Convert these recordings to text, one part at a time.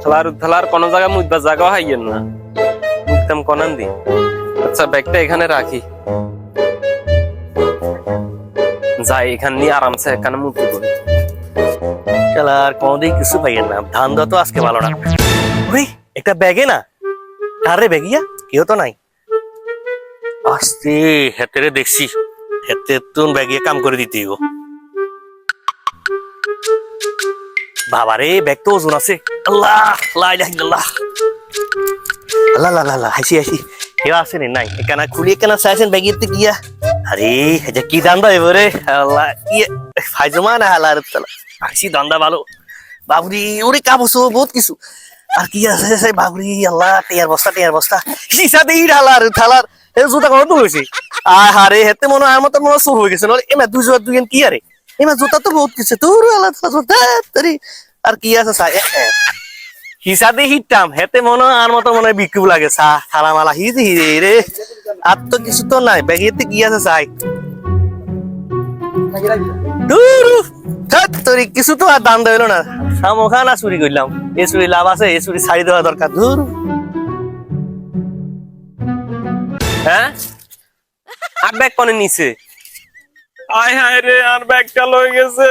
উথালার কোন জায়গা মুদবা জায়গা হাইয়েন না মুদতাম কোনান দি আচ্ছা ব্যাগটা এখানে রাখি যাই এখান নিয়ে আরামসে এখানে মুক্তি করি আর কোনদিন কিছু পাইয়েন না ধান দেওয়া তো আজকে ভালো না ওই একটা ব্যাগে না আরে ব্যাগিয়া কেউ তো নাই আস্তে হেতেরে দেখছি হেতে তুন ব্যাগিয়ে কাম করে দিতে গো বাবারে ব্যাগ তো ওজন আছে আল্লাহ লা ইলাহা ইল্লাল্লাহ আল্লাহ লা লা লা হাসি হাসি কেউ আছে নাই এখানে খুলি কেন চাইছেন ব্যাগিতে গিয়া আরে এটা কি দান্দা এবারে আল্লাহ কি ফাইজমা না হালার তালা হাসি দান্দা ভালো বাবুরি ওরে কাবুসো বহুত কিছু আর কি আছে বাবুরি আল্লাহ টিয়ার বস্তা হিসা দেই ঢালার থালার এ জুতা কত হইছে আরে হেতে মনে আর মত মনে শুরু হয়ে গেছে এমা দুজন কি আরে এমা জুতা তো বহুত কিছু তোর আল্লাহ জুতা তরি আর কি আছে সাই হিসা দে হিটাম হেতে মনে আর মত মনে বিকুব লাগে সা থালা মালা হিজি রে আর তো কিছু তো নাই ব্যাগেতে কি আছে সাই দূর তোর কিছু তো আর দাম দিল না সামোখানা চুরি করলাম এ চুরি লাভ আছে এ চুরি ছাড়ি দেওয়া দরকার দূর হ্যাঁ আর ব্যাগ কোনে নিছে আয় হায় রে আর ব্যাগটা লয়ে গেছে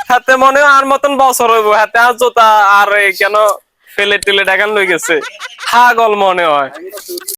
হাতে মনে আর মতন বছর হইব হাতে আর জোতা আর কেন ফেলে টেলে ডাকান লয়ে গেছে পাগল মনে হয়